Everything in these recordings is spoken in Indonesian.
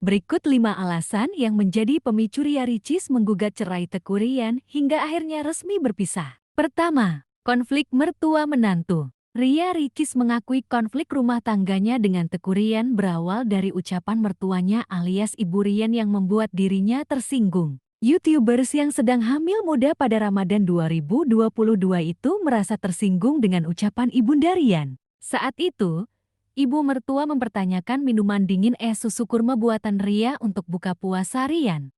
Berikut 5 alasan yang menjadi pemicu Ria Ricis menggugat cerai Teuku Ryan hingga akhirnya resmi berpisah. Pertama, konflik mertua menantu. Ria Ricis mengakui konflik rumah tangganya dengan Teuku Ryan berawal dari ucapan mertuanya alias Ibu Ryan yang membuat dirinya tersinggung. YouTubers yang sedang hamil muda pada Ramadan 2022 itu merasa tersinggung dengan ucapan Ibunda Ryan. Saat itu, ibu mertua mempertanyakan minuman dingin es susu kurma buatan Ria untuk buka puasa Ryan.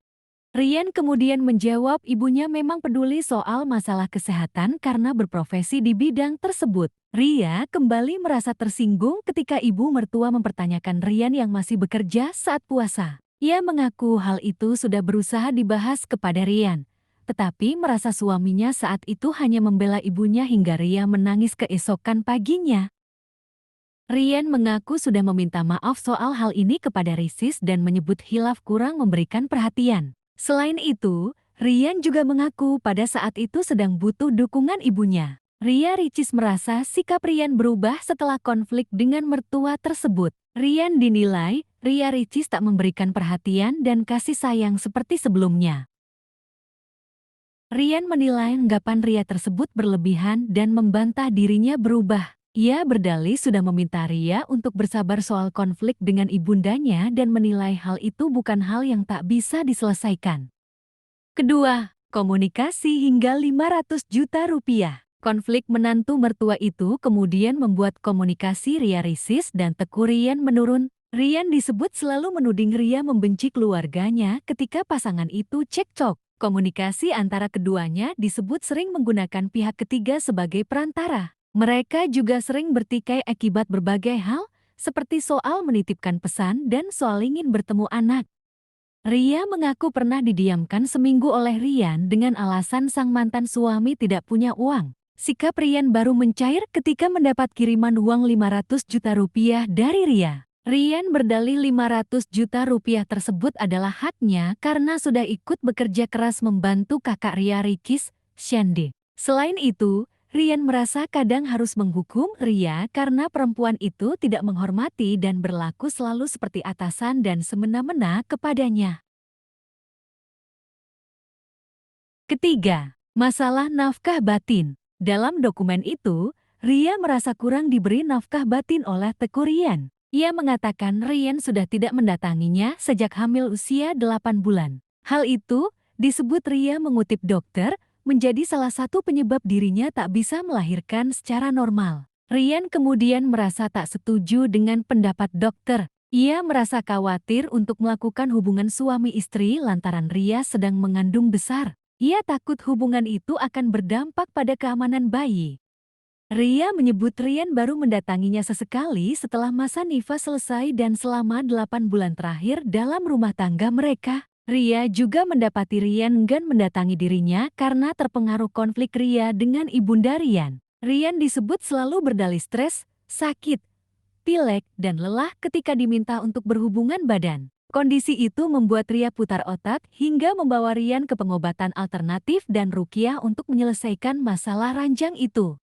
Ryan kemudian menjawab ibunya memang peduli soal masalah kesehatan karena berprofesi di bidang tersebut. Ria kembali merasa tersinggung ketika ibu mertua mempertanyakan Ryan yang masih bekerja saat puasa. Ia mengaku hal itu sudah berusaha dibahas kepada Ryan, tetapi merasa suaminya saat itu hanya membela ibunya hingga Ria menangis keesokan paginya. Ryan mengaku sudah meminta maaf soal hal ini kepada Ricis dan menyebut hilaf kurang memberikan perhatian. Selain itu, Ryan juga mengaku pada saat itu sedang butuh dukungan ibunya. Ria Ricis merasa sikap Ryan berubah setelah konflik dengan mertua tersebut. Ryan dinilai, Ria Ricis tak memberikan perhatian dan kasih sayang seperti sebelumnya. Ryan menilai anggapan Ria tersebut berlebihan dan membantah dirinya berubah. Ia berdalih sudah meminta Ria untuk bersabar soal konflik dengan ibundanya dan menilai hal itu bukan hal yang tak bisa diselesaikan. Kedua, komunikasi hingga 500 juta rupiah. Konflik menantu mertua itu kemudian membuat komunikasi Ria Ricis dan Teuku Ryan menurun. Ryan disebut selalu menuding Ria membenci keluarganya ketika pasangan itu cekcok. Komunikasi antara keduanya disebut sering menggunakan pihak ketiga sebagai perantara. Mereka juga sering bertikai akibat berbagai hal, seperti soal menitipkan pesan dan soal ingin bertemu anak. Ria mengaku pernah didiamkan seminggu oleh Ryan dengan alasan sang mantan suami tidak punya uang. Sikap Ryan baru mencair ketika mendapat kiriman uang 500 juta rupiah dari Ria. Ryan berdalih 500 juta rupiah tersebut adalah haknya karena sudah ikut bekerja keras membantu kakak Ria Ricis, Shande. Selain itu, Ryan merasa kadang harus menghukum Ria karena perempuan itu tidak menghormati dan berlaku selalu seperti atasan dan semena-mena kepadanya. Ketiga, masalah nafkah batin. Dalam dokumen itu, Ria merasa kurang diberi nafkah batin oleh Teuku Ryan. Ia mengatakan Ryan sudah tidak mendatanginya sejak hamil usia 8 bulan. Hal itu disebut Ria mengutip dokter, menjadi salah satu penyebab dirinya tak bisa melahirkan secara normal. Ryan kemudian merasa tak setuju dengan pendapat dokter. Ia merasa khawatir untuk melakukan hubungan suami istri lantaran Ria sedang mengandung besar. Ia takut hubungan itu akan berdampak pada keamanan bayi. Ria menyebut Ryan baru mendatanginya sesekali setelah masa nifas selesai dan selama 8 bulan terakhir dalam rumah tangga mereka. Ria juga mendapati Ryan enggan mendatangi dirinya karena terpengaruh konflik Ria dengan ibunda Ryan. Ryan disebut selalu berdalih stres, sakit, pilek, dan lelah ketika diminta untuk berhubungan badan. Kondisi itu membuat Ria putar otak hingga membawa Ryan ke pengobatan alternatif dan ruqyah untuk menyelesaikan masalah ranjang itu.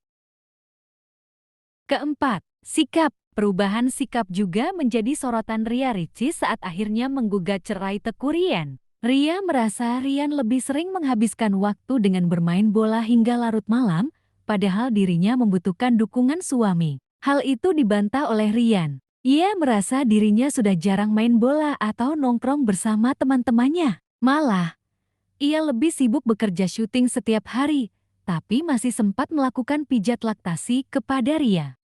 Keempat, sikap. Perubahan sikap juga menjadi sorotan Ria Ricis saat akhirnya menggugat cerai Teuku Ryan. Ria merasa Ryan lebih sering menghabiskan waktu dengan bermain bola hingga larut malam, padahal dirinya membutuhkan dukungan suami. Hal itu dibantah oleh Ryan. Ia merasa dirinya sudah jarang main bola atau nongkrong bersama teman-temannya. Malah, ia lebih sibuk bekerja syuting setiap hari, tapi masih sempat melakukan pijat laktasi kepada Ria.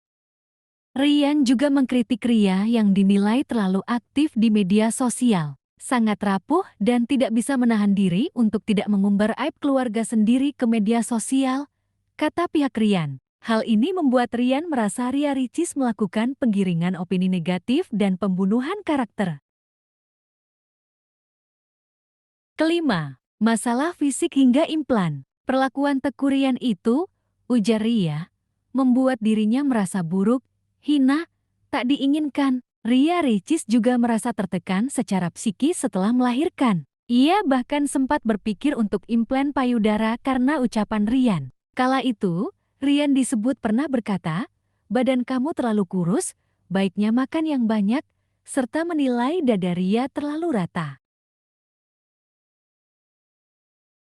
Ryan juga mengkritik Ria yang dinilai terlalu aktif di media sosial, sangat rapuh dan tidak bisa menahan diri untuk tidak mengumbar aib keluarga sendiri ke media sosial, kata pihak Ryan. Hal ini membuat Ryan merasa Ria Ricis melakukan penggiringan opini negatif dan pembunuhan karakter. Kelima, masalah fisik hingga implan. Perlakuan Teuku Ryan itu, ujar Ria, membuat dirinya merasa buruk, hina, tak diinginkan. Ria Ricis juga merasa tertekan secara psikis setelah melahirkan. Ia bahkan sempat berpikir untuk implan payudara karena ucapan Ryan. Kala itu, Ryan disebut pernah berkata, "Badan kamu terlalu kurus, baiknya makan yang banyak, serta menilai dada Ria terlalu rata.